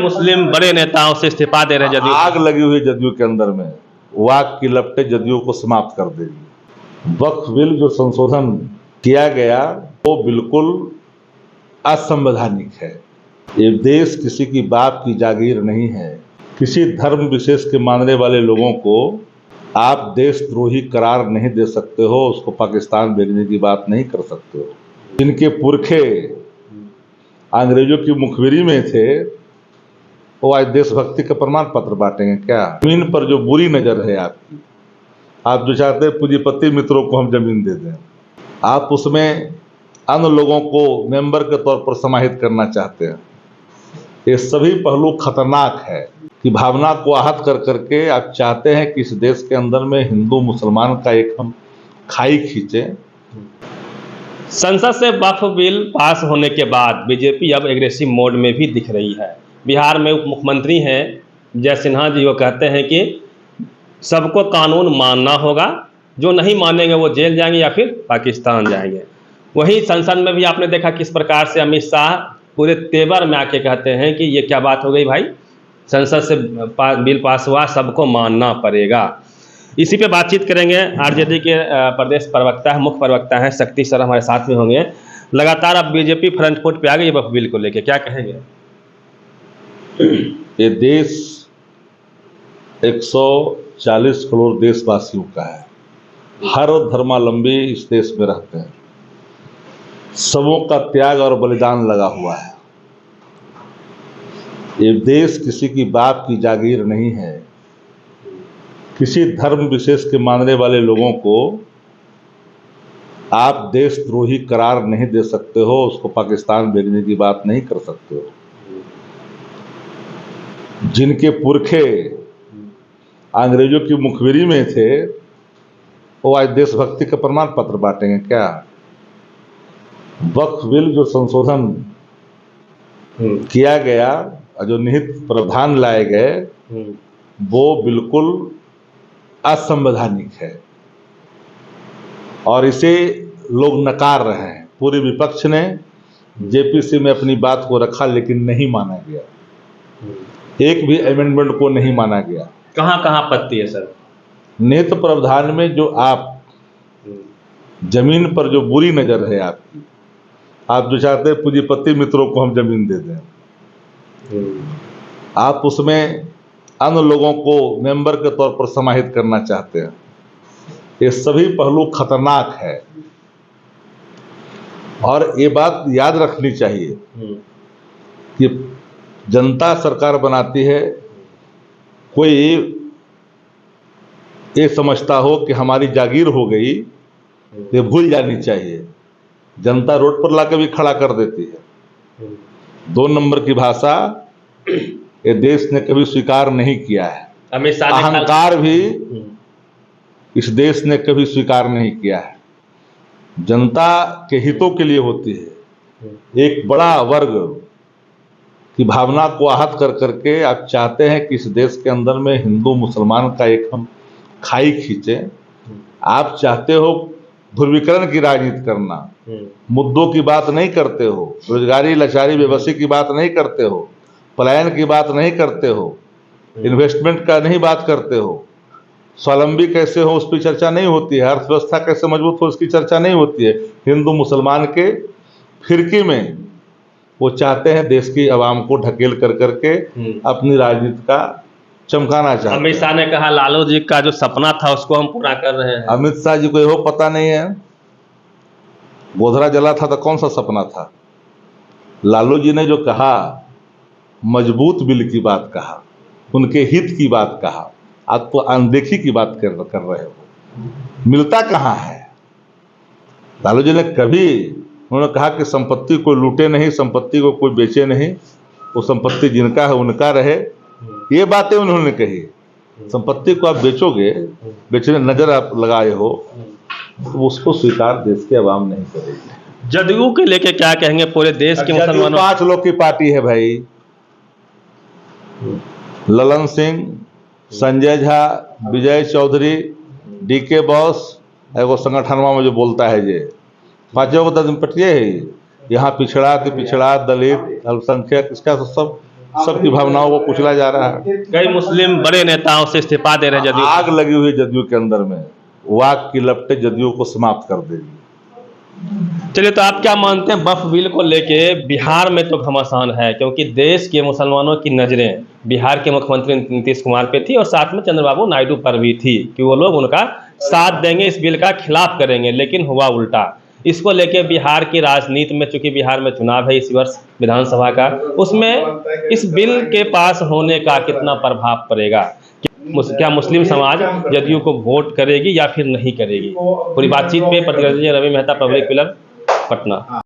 मुस्लिम बड़े नेताओं से इस्तीफा दे रहे हैं जदयू। आग लगी हुई जदयू के अंदर में, वो आग की लपटें जदयू को समाप्त कर देगी। वक्फ बिल जो संशोधन किया गया वो बिल्कुल असंवैधानिक है। ये देश किसी की बाप की जागीर नहीं है। किसी धर्म विशेष के मानने वाले लोगों को आप देशद्रोही करार नहीं दे सकते हो, उसको पाकिस्तान भेजने की बात नहीं कर सकते हो। जिनके पुरखे अंग्रेजों की मुखबिरी में थे वो आज देशभक्ति का प्रमाण पत्र बांटेंगे क्या? जमीन पर जो बुरी नजर है आपकी, आप जो चाहते हैं पूंजीपति मित्रों को हम जमीन दे दें, आप उसमें अन्य लोगों को मेंबर के तौर पर समाहित करना चाहते हैं। ये सभी पहलू खतरनाक है कि भावना को आहत कर करके आप चाहते हैं कि इस देश के अंदर में हिंदू मुसलमान का एक हम खाई खींचे। संसद से वक्फ बिल पास होने के बाद बीजेपी अब एग्रेसिव मोड में भी दिख रही है। बिहार में उप मुख्यमंत्री हैं जय सिन्हा जी, वो कहते हैं कि सबको कानून मानना होगा, जो नहीं मानेंगे वो जेल जाएंगे या फिर पाकिस्तान जाएंगे। वहीं संसद में भी आपने देखा किस प्रकार से अमित शाह पूरे तेवर में आके कहते हैं कि ये क्या बात हो गई भाई, संसद से बिल पास हुआ, सबको मानना पड़ेगा। इसी पे बातचीत करेंगे। आरजेडी के प्रदेश प्रवक्ता है, मुख्य प्रवक्ता हैं शक्ति सर हमारे साथ में होंगे। लगातार अब बीजेपी फ्रंट फुट पे आ गई वक्फ बिल को लेके, क्या कहेंगे? ये देश 140 करोड़ देशवासियों का है। हर धर्मावलंबी इस देश में रहते हैं। सबों का त्याग और बलिदान लगा हुआ है। ये देश किसी की बाप की जागीर नहीं है। किसी धर्म विशेष के मानने वाले लोगों को आप देशद्रोही करार नहीं दे सकते हो, उसको पाकिस्तान भेजने की बात नहीं कर सकते हो। जिनके पुरखे अंग्रेजों की मुखबिरी में थे वो आज देशभक्ति का प्रमाण पत्र बांटेंगे क्या? वक्फ बिल जो संशोधन किया गया, जो निहित प्रावधान लाए गए, वो बिल्कुल असंवैधानिक है और इसे लोग नकार रहे हैं। पूरे विपक्ष ने जेपीसी में अपनी बात को रखा लेकिन नहीं माना गया। एक भी अमेंडमेंट को नहीं माना गया। कहाँ कहाँ आपत्ति है सर? निहित प्रावधान में जो आप जमीन पर जो बुरी नजर है आपकी, आप जो चाहते हैं पूंजीपति मित्रों को हम जमीन दे दें, आप उसमें अन्य लोगों को मेंबर के तौर पर समाहित करना चाहते हैं। ये सभी पहलू खतरनाक है और ये बात याद रखनी चाहिए कि जनता सरकार बनाती है, कोई ये समझता हो कि हमारी जागीर हो गई, ये भूल जानी चाहिए। जनता रोड पर लाकर भी खड़ा कर देती है। 2 नंबर की भाषा ये देश ने कभी स्वीकार नहीं किया है। अहंकार भी इस देश ने कभी स्वीकार नहीं किया है। जनता के हितों के लिए होती है। एक बड़ा वर्ग की भावना को आहत कर करके आप चाहते हैं कि इस देश के अंदर में हिंदू मुसलमान का एक हम खाई खींचे। आप चाहते हो ध्रुवीकरण की राजनीति करना, मुद्दों की बात नहीं करते हो, रोजगारी, लाचारी, बेबसी की बात नहीं करते हो, पलायन की बात नहीं करते हो, इन्वेस्टमेंट का नहीं बात करते हो, स्वावलंबी कैसे हो उस पर चर्चा नहीं होती है, अर्थव्यवस्था कैसे मजबूत हो उसकी चर्चा नहीं होती है। हिंदू मुसलमान के फिरकी में वो चाहते हैं देश की आवाम को ढकेल कर करके अपनी राजनीति का चमकाना चाहते हैं। अमित शाह ने कहा लालू जी का जो सपना था उसको हम पूरा कर रहे हैं। अमित शाह जी को यह पता नहीं है गोधरा जला था तो कौन सा सपना था। लालू जी ने जो कहा, मजबूत बिल की बात कहा, उनके हित की बात कहा, आप तो अनदेखी की बात कर रहे हो। मिलता कहाँ है? लालू जी ने कभी, उन्होंने कहा कि संपत्ति को लूटे नहीं, संपत्ति को कोई बेचे नहीं, वो संपत्ति जिनका है उनका रहे, ये बातें उन्होंने कही। संपत्ति को आप बेचोगे, बेचने नजर आप लगाए हो, तो उसको स्वीकार देश के अवाम नहीं करेगी। जदयू के लेके क्या कहेंगे? पूरे देश के मुसलमानों, 5 लोग की पार्टी है भाई। ललन सिंह, संजय झा, विजय चौधरी, डीके बॉस, एगो संगठनवा में जो बोलता है, ये 5 को 10 पटिए है। यहाँ पिछड़ा के पिछड़ा, दलित, अल्पसंख्यक, इसका तो सब सबकी भावनाओं को कुचला जा रहा है। कई मुस्लिम बड़े नेताओं से इस्तीफा दे रहे हैं जदयू। आग लगी हुई जदयू के अंदर में, वाक की लपटें जदयू को समाप्त कर देगी। चलिए, तो आप क्या मानते हैं वक्फ बिल को लेके? बिहार में तो घमासान है, क्योंकि देश के मुसलमानों की नज़रें बिहार के मुख्यमंत्री नीतीश कुमार पे थी और साथ में चंद्रबाबू नायडू पर भी थी कि वो लोग उनका साथ देंगे, इस बिल का खिलाफ करेंगे। लेकिन हुआ उल्टा। इसको लेके बिहार की राजनीति में, चूंकि बिहार में चुनाव है इस वर्ष विधानसभा का, उसमें इस बिल के पास होने का कितना प्रभाव पड़ेगा? क्या मुस्लिम समाज जदयू को वोट करेगी या फिर नहीं करेगी? पूरी बातचीत पे प्रतिनिधि रवि मेहता, पब्लिक पिलर, पटना।